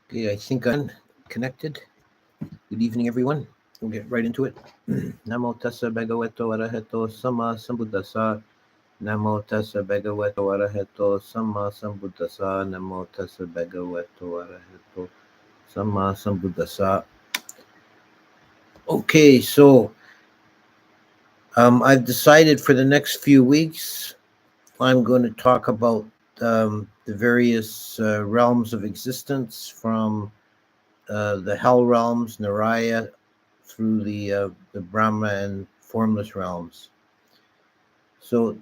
Okay, I think I'm connected. Good evening, everyone. We'll get right into it. Namo tassa bhagavato arahato sama sambuddhasa. Namo tassa bhagavato arahato sama sambuddhasa. Namo tassa bhagavato arahato sama sambuddhasa. Okay, so I've decided for the next few weeks I'm going to talk about the various realms of existence from the hell realms, Naraya, through the Brahma and formless realms. So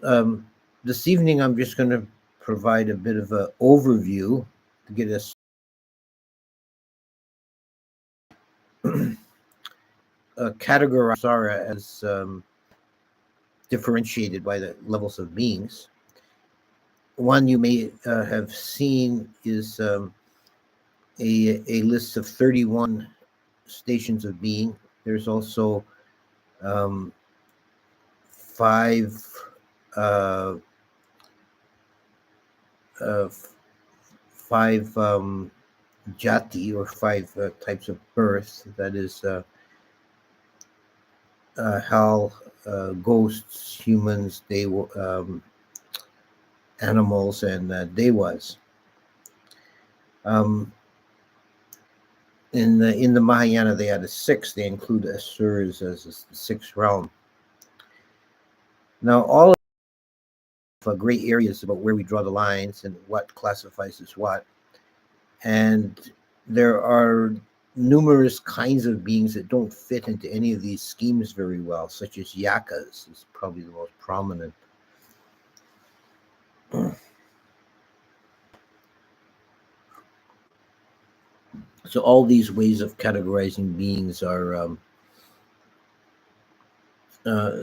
this evening, I'm just going to provide a bit of an overview to get us categorize Sara as differentiated by the levels of beings. One you may have seen is a list of 31 stations of being. There's also five uh, uh, five jati, or five types of birth. That is hell, ghosts, humans, animals, and devas. Um, in the Mahayana, they added six. They include asuras as the sixth realm. Now, all of gray areas about where we draw the lines and what classifies as what. And there are numerous kinds of beings that don't fit into any of these schemes very well, such as yakas is probably the most prominent. So all these ways of categorizing beings are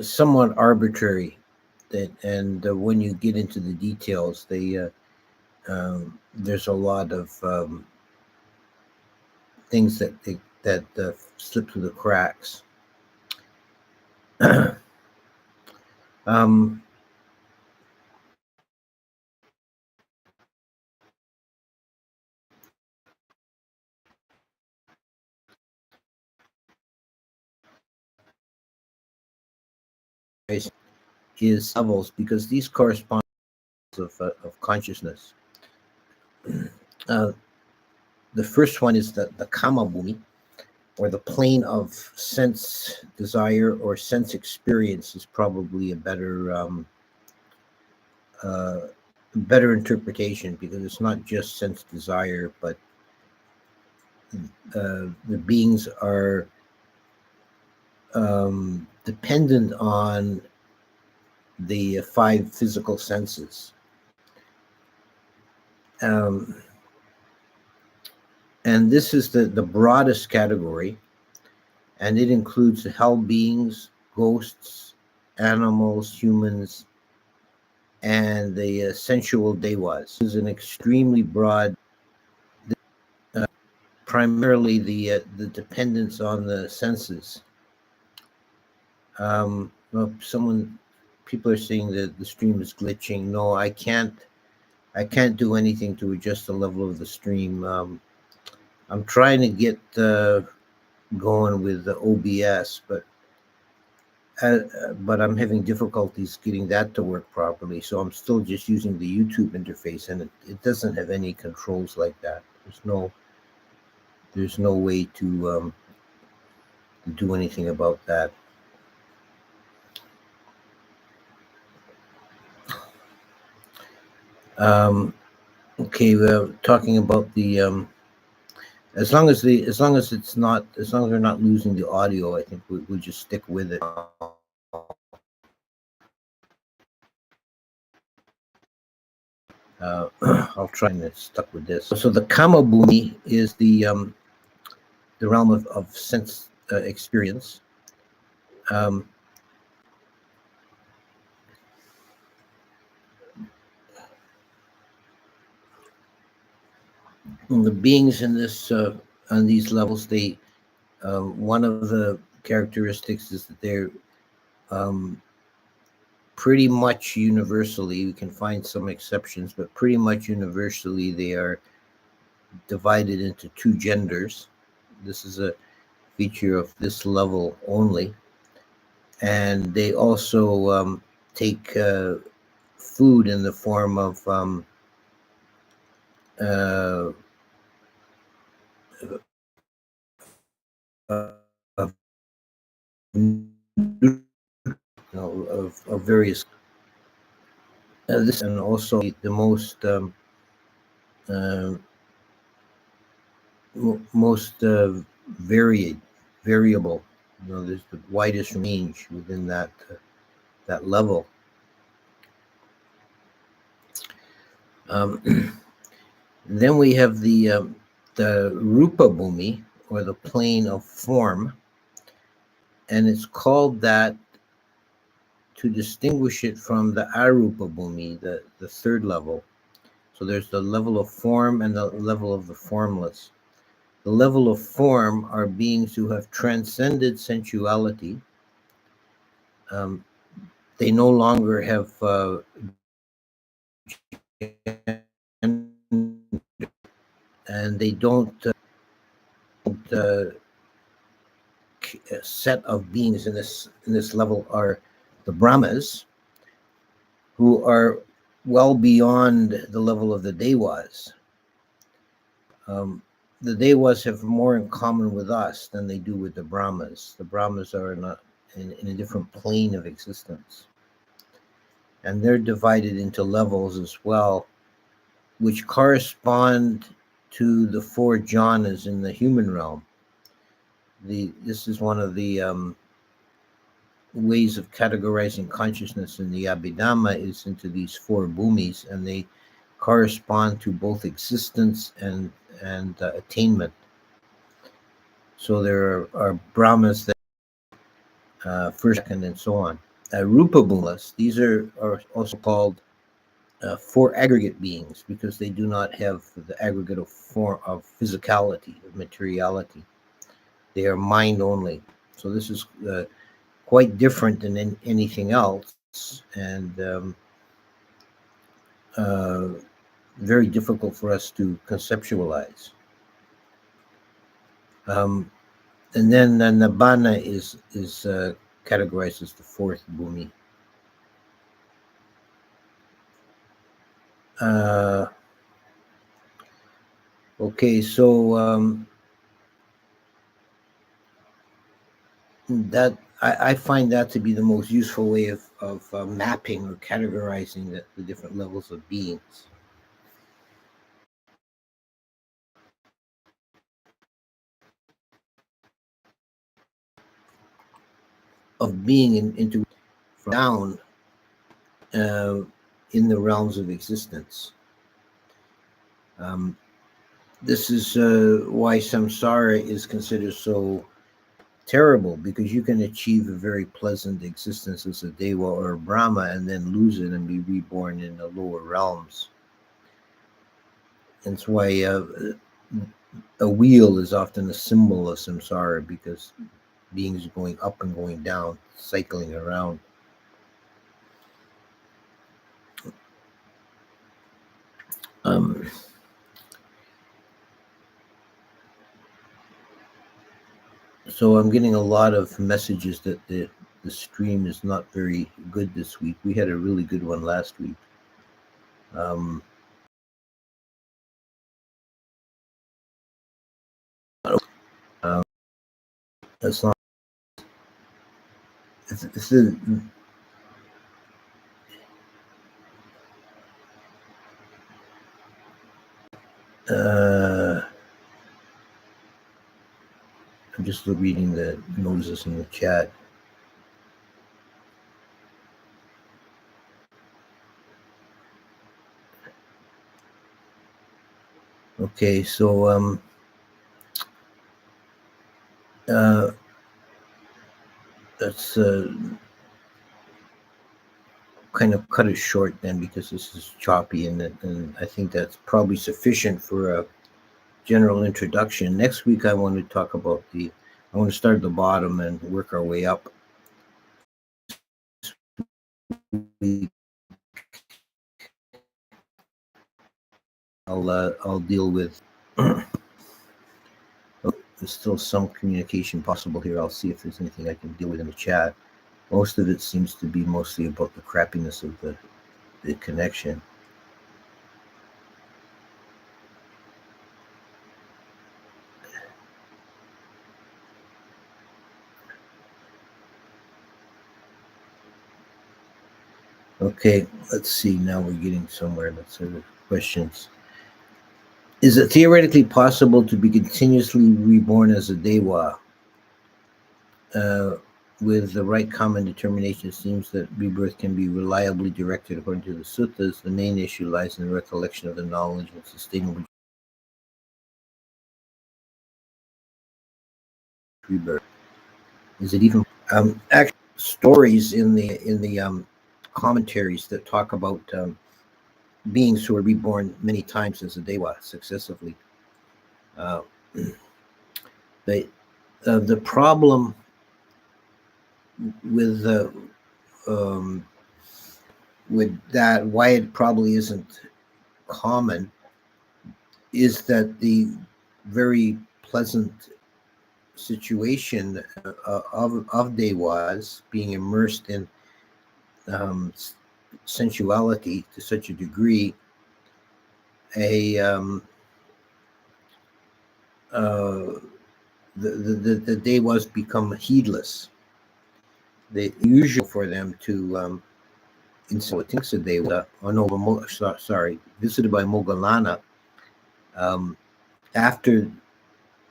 somewhat arbitrary. And when you get into the details, there's a lot of things that slip through the cracks. um, is levels, because these correspond of consciousness. Uh, the first one is the kama bhumi, or the plane of sense desire or sense experience, is probably a uh, better interpretation, because it's not just sense desire, but the beings are dependent on the five physical senses. Um, and this is the broadest category, and it includes hell beings, ghosts, animals, humans, and the sensual devas. This is an extremely broad, primarily the dependence on the senses. Well, people are saying that the stream is glitching. No, I can't do anything to adjust the level of the stream. I'm trying to get going with the OBS, but I'm having difficulties getting that to work properly. So I'm still just using the YouTube interface, and it doesn't have any controls like that. There's no way to do anything about that. Okay, we're talking about the as long as we're not losing the audio, I think we'll just stick with it. I'll try and stuck with this. So the kama bhumi is the realm of sense experience. The beings in this on these levels, they one of the characteristics is that they're pretty much universally. We can find some exceptions, but pretty much universally, they are divided into two genders. This is a feature of this level only. And they also take food in the form of of, of various this, and also the most uh, most variable. There's the widest range within that level. Then we have the Rupa Bhumi, or the plane of form, and it's called that to distinguish it from the Arupa Bhumi, the third level. So there's the level of form and the level of the formless. The level of form are beings who have transcended sensuality. They no longer have and they don't set of beings in this level are the Brahmas, who are well beyond the level of the Devas. The Devas have more in common with us than they do with the Brahmas. The Brahmas are in a different plane of existence. And they're divided into levels as well, which correspond to the four jhanas in the human realm. This is one of the ways of categorizing consciousness in the Abhidhamma, is into these four bhumis, and they correspond to both existence and attainment. So there are Brahmas that first, second, and so on. Rupa bhumas, these are also called four aggregate beings, because they do not have the aggregate of form of physicality, of materiality. They are mind only. So this is quite different than anything else, and very difficult for us to conceptualize. And then Nibbana is categorized as the fourth bhumi. Okay, so that I find that to be the most useful way of mapping or categorizing the different levels of beings. Of being into down in the realms of existence. This is why samsara is considered so terrible, because you can achieve a very pleasant existence as a Deva or a Brahma and then lose it and be reborn in the lower realms. That's why a wheel is often a symbol of samsara, because beings going up and going down, cycling around. So I'm getting a lot of messages that the stream is not very good this week. We had a really good one last week. That's not. It's I'm just reading the notices in the chat. Okay, so let's kind of cut it short then, because this is choppy, and I think that's probably sufficient for a general introduction. Next week, I want to talk about I want to start at the bottom and work our way up. I'll deal with There's still some communication possible here. I'll see if there's anything I can deal with in the chat. Most of it seems to be mostly about the crappiness of the connection. Okay, let's see. Now we're getting somewhere. Let's see the questions. Is it theoretically possible to be continuously reborn as a Dewa? With the right common determination, it seems that rebirth can be reliably directed according to the suttas. The main issue lies in the recollection of the knowledge and sustainable rebirth. Is it even actually stories in the commentaries that talk about beings who are reborn many times as a Dewa successively? The problem with that, why it probably isn't common, is that the very pleasant situation of Dewas being immersed in sensuality to such a degree, the Dewas become heedless. The usual for them to in Dewa, visited by Moggallana, after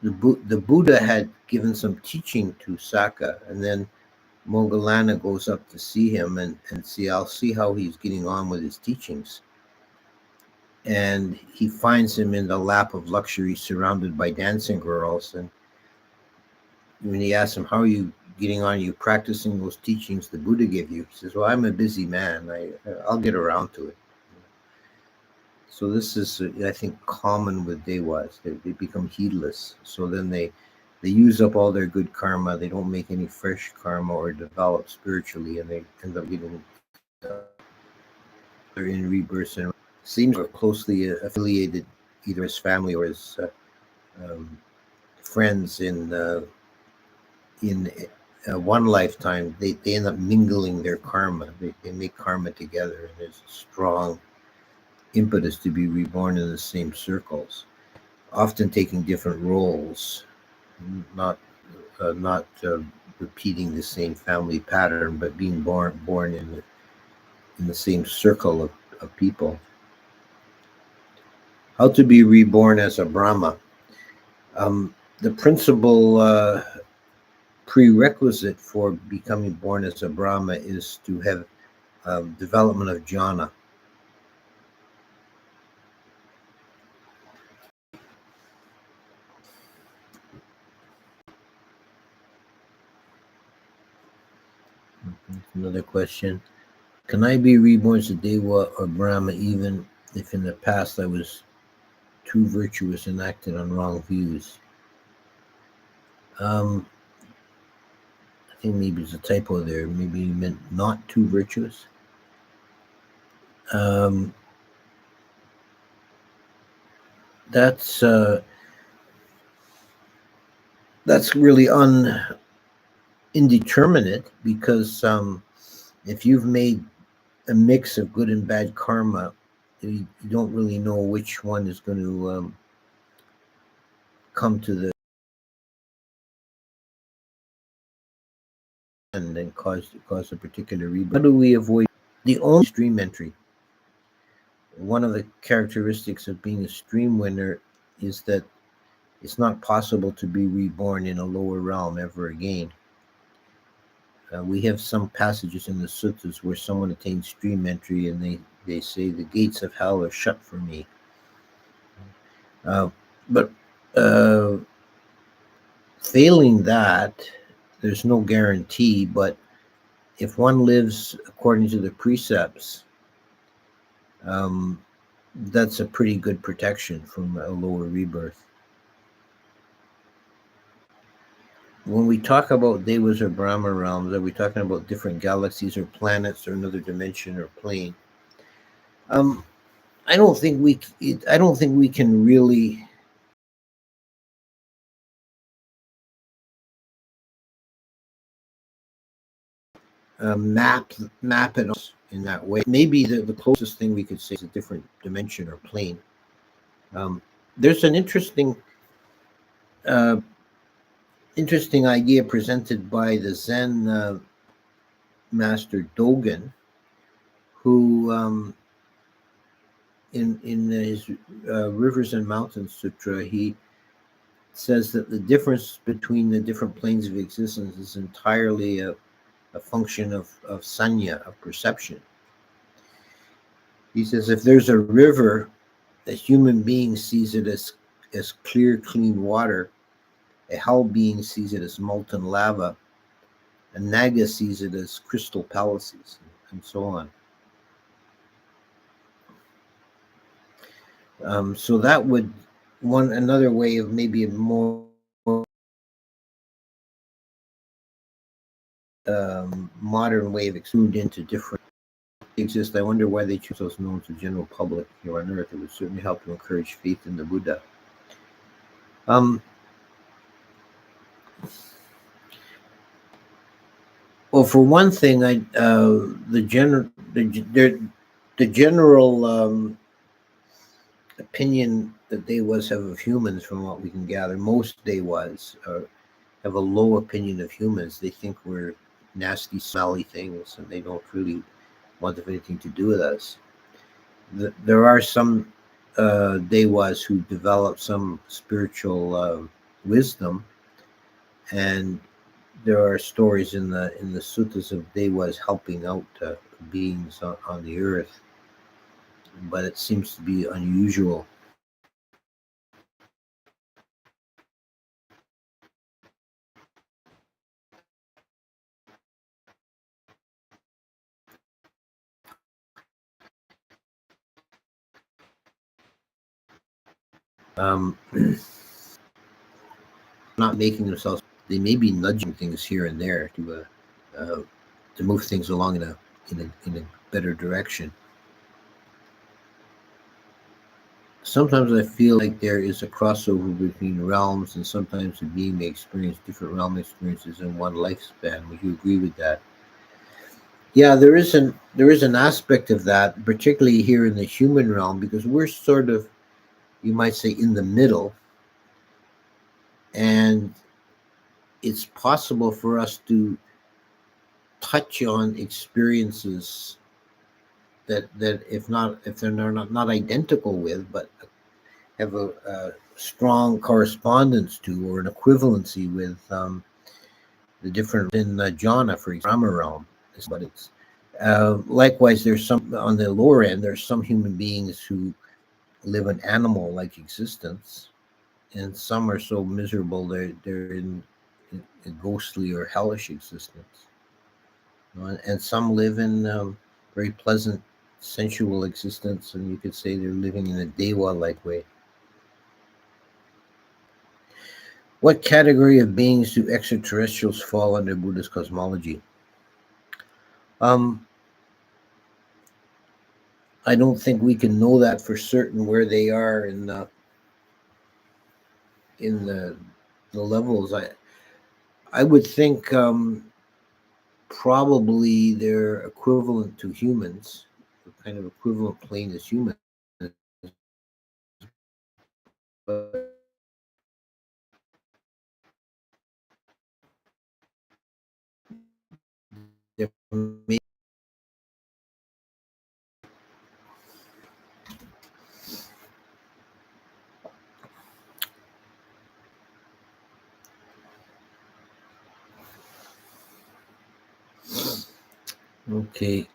the Buddha had given some teaching to Saka, and then Moggallana goes up to see him and I'll see how he's getting on with his teachings. And he finds him in the lap of luxury surrounded by dancing girls. And when he asks him, how are you getting on? Are you practicing those teachings the Buddha gave you? He says, well, I'm a busy man. I'll get around to it. So this is, I think, common with Dewas. They become heedless. So then they use up all their good karma. They don't make any fresh karma or develop spiritually, and they end up getting they're in rebirth and seems closely affiliated either as family or as friends in one lifetime. They end up mingling their karma. They make karma together, and there's a strong impetus to be reborn in the same circles, often taking different roles, not repeating the same family pattern, but being born in the same circle of people. How to be reborn as a Brahma? The principal prerequisite for becoming born as a Brahma is to have development of jhana. Another question. Can I be reborn as a Dewa or Brahma even if in the past I was too virtuous and acted on wrong views? I think maybe it's a typo there. Maybe you meant not too virtuous. That's really indeterminate, because if you've made a mix of good and bad karma, you don't really know which one is going to come to the end and cause a particular rebirth. How do we avoid the only stream entry? One of the characteristics of being a stream winner is that it's not possible to be reborn in a lower realm ever again. We have some passages in the suttas where someone attains stream entry and they say the gates of hell are shut for me. But failing that, there's no guarantee. But if one lives according to the precepts, that's a pretty good protection from a lower rebirth. When we talk about Devas or Brahma realms, are we talking about different galaxies or planets or another dimension or plane? I don't think we can really map it in that way. Maybe the closest thing we could say is a different dimension or plane. There's an uh, interesting idea presented by the Zen master Dogen, who in his Rivers and Mountains Sutra, he says that the difference between the different planes of existence is entirely a function of sanya, of perception. He says if there's a river, a human being sees it as clear, clean water. A hell being sees it as molten lava. A naga sees it as crystal palaces, and so on. So that would another way of maybe a more modern way of exclude into different exist. I wonder why they choose those known to the general public here on Earth. It would certainly help to encourage faith in the Buddha. Well, for one thing, the general opinion that Dewas have of humans, from what we can gather, most Dewas have a low opinion of humans. They think we're nasty, smelly things, and they don't really want to have anything to do with us. There are some Dewas who develop some spiritual wisdom, and there are stories in the suttas of Dewas helping out beings on the earth, but it seems to be unusual. Not making themselves. They may be nudging things here and there to move things along in a better direction. Sometimes I feel like there is a crossover between realms, and sometimes a being may experience different realm experiences in one lifespan. Would you agree with that? Yeah, there is an aspect of that, particularly here in the human realm, because we're sort of, you might say, in the middle, and it's possible for us to touch on experiences that if they're not identical with, but have a strong correspondence to or an equivalency with the different in jhana, for example, Brahma realm. But it's likewise. There's some on the lower end. There's some human beings who live an animal-like existence, and some are so miserable they're in a ghostly or hellish existence. And some live in very pleasant, sensual existence, and you could say they're living in a Dewa-like way. What category of beings do extraterrestrials fall under Buddhist cosmology? I don't think we can know that for certain where they are in the levels. I would think probably they're equivalent to humans, kind of equivalent plane as humans. But there may okay.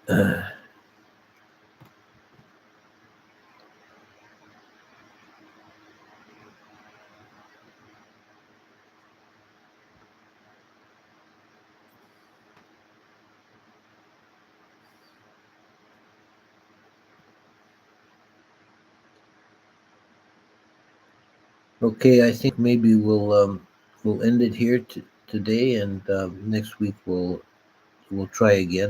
Okay, I think maybe we'll end it here today, and next week we'll try again.